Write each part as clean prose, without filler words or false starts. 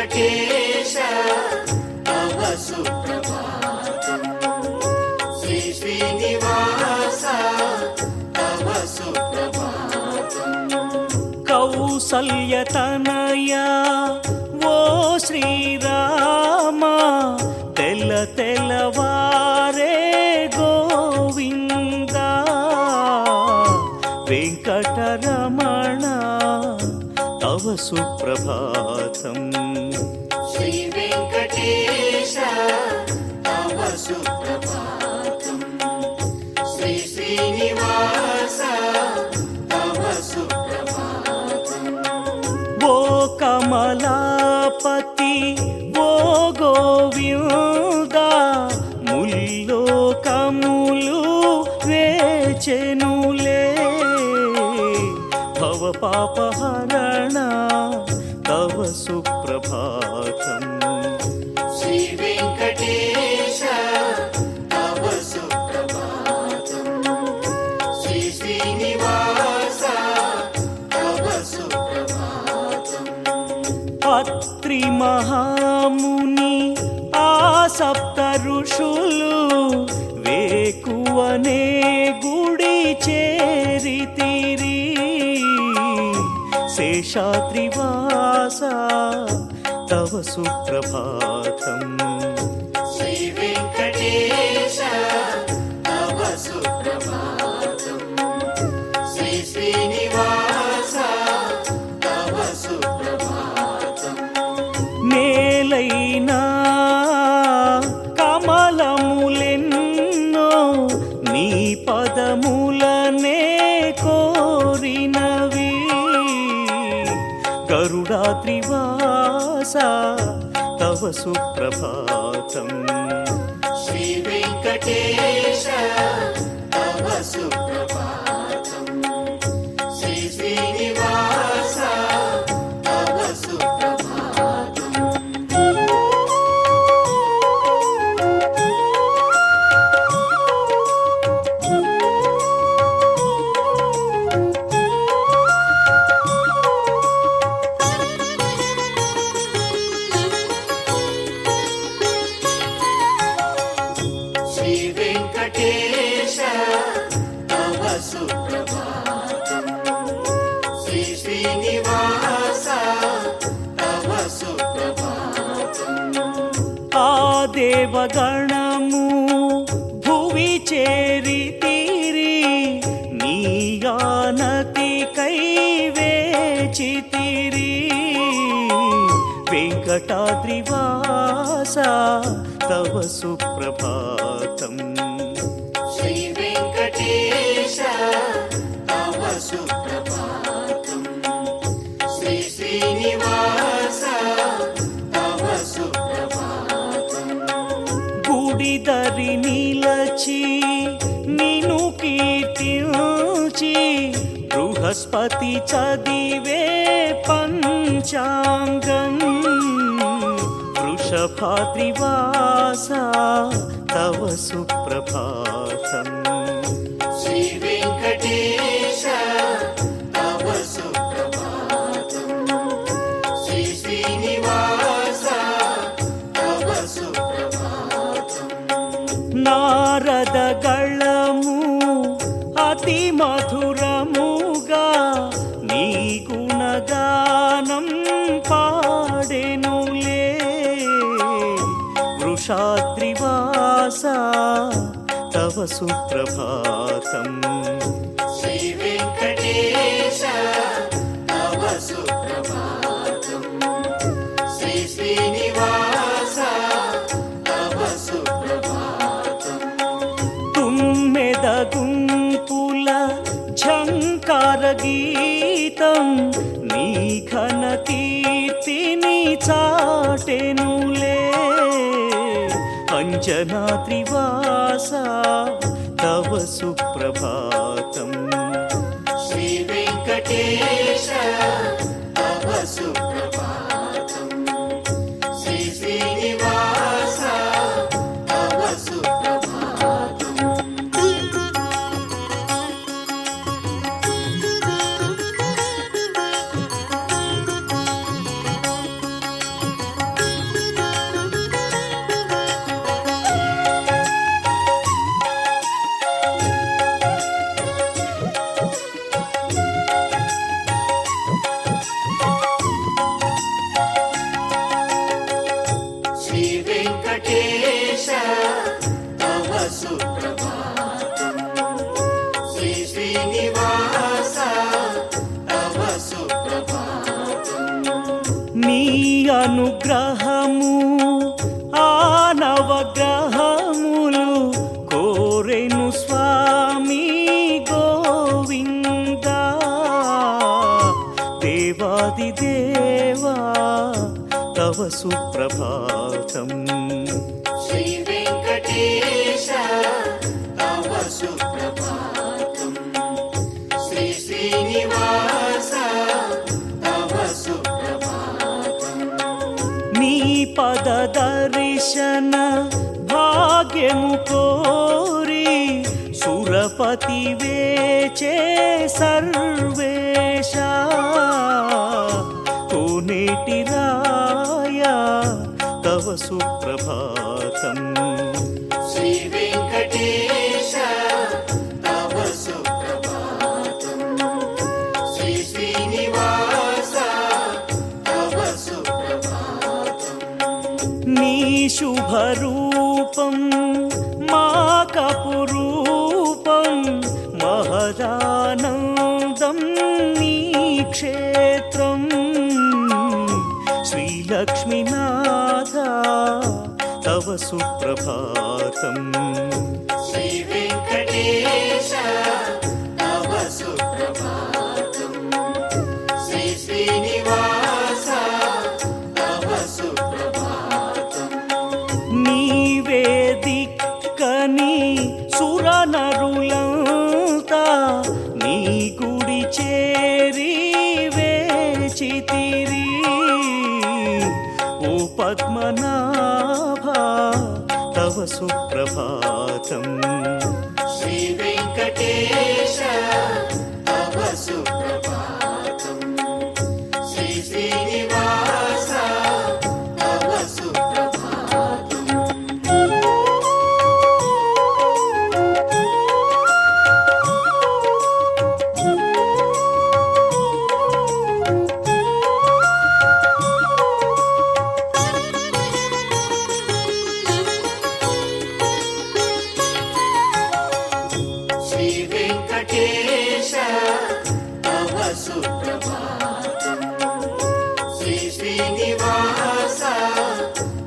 వెంకటేశ తవ సుప్రభాతం శ్రీ శ్రీనివాస తవ సుప్రభాతం కౌసల్యతనయ ఓ శ్రీరామ తెల్ల తెల్లవారే గోవింద వెంకటరమణ తవ సుప్రభాతం శ్రీ వెంకటేశ తవ సుప్రభాతం శ్రీ శ్రీనివాస తవ సుప్రభాతం ఓ కమలాపతి ఓ గోవింద ముల్లోకములు వేచెనులే భవ పాపహరణ తవ సుప్రభాతం శ్రీ వెంకటేశ తవ సుప్రభాతం శ్రీ శ్రీనివాస తవ సుప్రభాతం అత్రి మహాముని ఆ సప్త ఋషులు వేకువనే గుడి చేరితిరి శేషాద్రివాస తవ సుప్రభాతం శ్రీ వెంకటేశ తవ సుప్రభాతం శ్రీ శ్రీనివాస తవ సుప్రభాతం మేలైనా కమలములెన్నో నీ పదములనే కోరినవి గరుడాద్రివాస తవ సుప్రభాతం శ్రీ వెంకటేశ తవ సుప్రభాతం శ్రీ శ్రీనివాస తవ సుప్రభాతం శ్రీ వెంకటేశ తవ సుప్రభాతం శ్రీ శ్రీనివాస తవ సుప్రభాతం ఆ దేవగణము భువి చేరితిరి నీ ఆనతికై వేచితిరి వెంకటాద్రివాస తవ సుప్రభాతం శ్రీ వెంకటేశ తవ సుప్రభాతం శ్రీ శ్రీనివాస తవ సుప్రభాతం గుడిదరి నిలచి నిను కీర్తించి బృహస్పతి చదివే పంచాంగం వృషభాద్రివాస తవ సుప్రభాతం శ్రీ వెంకటేశ తవ సుప్రభాతం శ్రీ శ్రీనివాస తవ సుప్రభాతం నారద గళము అతి మధురముగా నీ గుణగానం పాడెనులే వృషాద్రివాస తవ సుప్రభాతం శ్రీ వెంకటేశ తవ సుప్రభాతం శ్రీ శ్రీనివాస తవ సుప్రభాతం తుమ్మెద గుంపుల ఝంకార గీతం నీ ఘన కీర్తిని చాటెనులే అంజనాద్రివాస తవ సుప్రభాతం శ్రీ వెంకటేశ తవ సుప్రభాతం శ్రీ శ్రీనివాస తవ సుప్రభాతం వెంకటేశ తవ సుప్రభాతం శ్రీ శ్రీనివాస తవ సుప్రభాతం నీ అనుగ్రహము ఆ నవగ్రహములు కోరెను స్వామి గోవింద దేవాది దేవా తవ సుప్రభాతం శ్రీ వెంకటేశ తవ సుప్రభాతం శ్రీ శ్రీనివాస తవ సుప్రభాతం నీ పద దర్శన భాగ్యము కోరి సురపతి వేచే సర్వేశ కోనేటి రాయా తవ సుప్రభాతం శ్రీ వెంకటేశ తవ సుప్రభాతం శ్రీ శ్రీనివాస తవ సుప్రభాతం నీ శుభరూపం మాకపురూపం మహదానందం నీ క్షేత్రం శ్రీలక్ష్మీనాథ తవ సుప్రభాతం శ్రీ వెంకటేశ తవ సుప్రభాతం శ్రీ శ్రీనివాస తవ సుప్రభాతం నీవే దిక్కని సురనరులంతా నీ గుడి చేరి వేచితిరి ఓ పద్మనాభ తవ సుప్రభాతం శ్రీ వెంకటేశ తవ సుప్రభాతం శ్రీ శ్రీనివాస తవ సుప్రభాతం శ్రీ వెంకటేశ తవ సుప్రభాతం శ్రీ శ్రీనివాస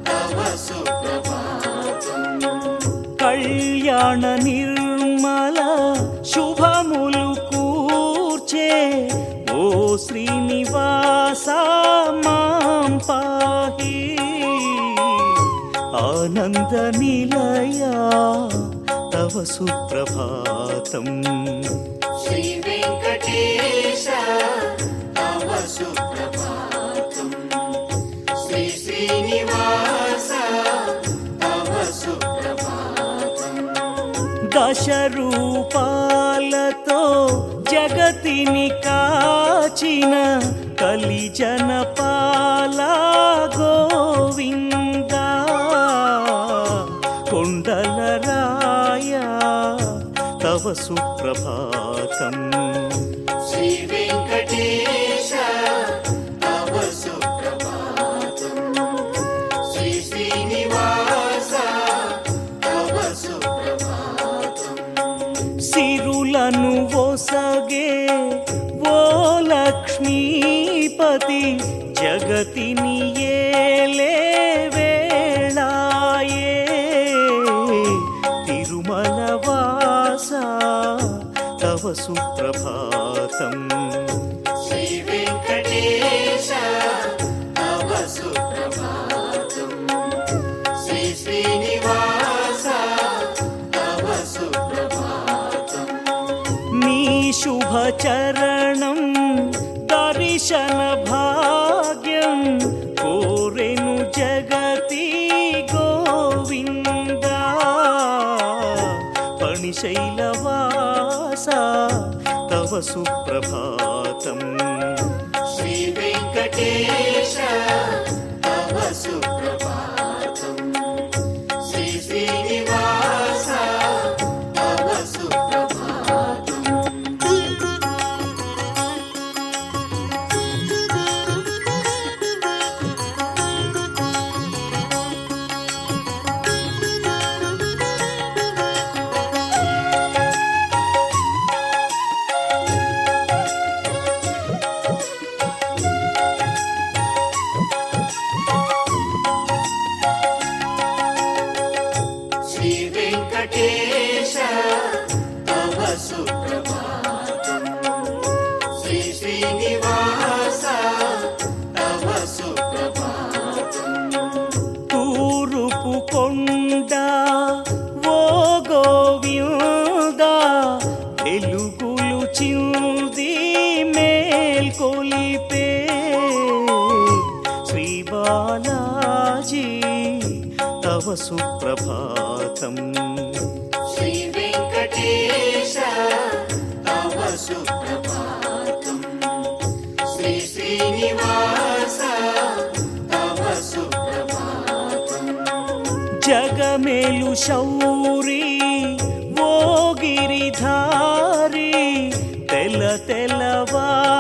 తవ సుప్రభాతం కళ్యాణ నిర్మల శుభములు కూర్చే ఓ శ్రీనివాస మాం పాహి ఆనంద నిలయ తవ సుప్రభాతం శ్రీ వెంకటేశ తవ సుప్రభాతం శ్రీ శ్రీనివాస తవ సుప్రభాతం దశ రూపాలతో జగతిని కాచిన కలిజన పాల గోవింద కొండల రాయా తవ సుప్రభాతం శ్రీ వెంకటేశ తవ సుప్రభాతం శ్రీ శ్రీనివాస తవ సుప్రభాతం సిరులను ఒసగే ఓ లక్ష్మీపతి జగతిని ఏలే వేళాయే తిరుమల వాస తవ సుప్రభాతం శ్రీ వెంకటేశ తవ సుప్రభాతం శ్రీ శ్రీనివాస తవ సుప్రభాతం నీ శుభ చరణం దర్శన భాగ్యం కోరెను జగతి గోవింద పణిశైలవాస తవ సుప్రభాతం శ్రీ వెంకటేశ తవ సుప్రభాతం శ్రీ శ్రీనివాస తవ సుప్రభాతం కొండ ఓ గోవిందా వెలుగులు చింది మేల్కొలిపే శ్రీ బాలాజీ తవ సుప్రభాతం శ్రీ వెంకటేశ తవ సుప్రభాతం శ్రీ శ్రీనివాస తవ సుప్రభాతం జగమేలు శౌరి ఓ గిరిధారి తెల్లవారి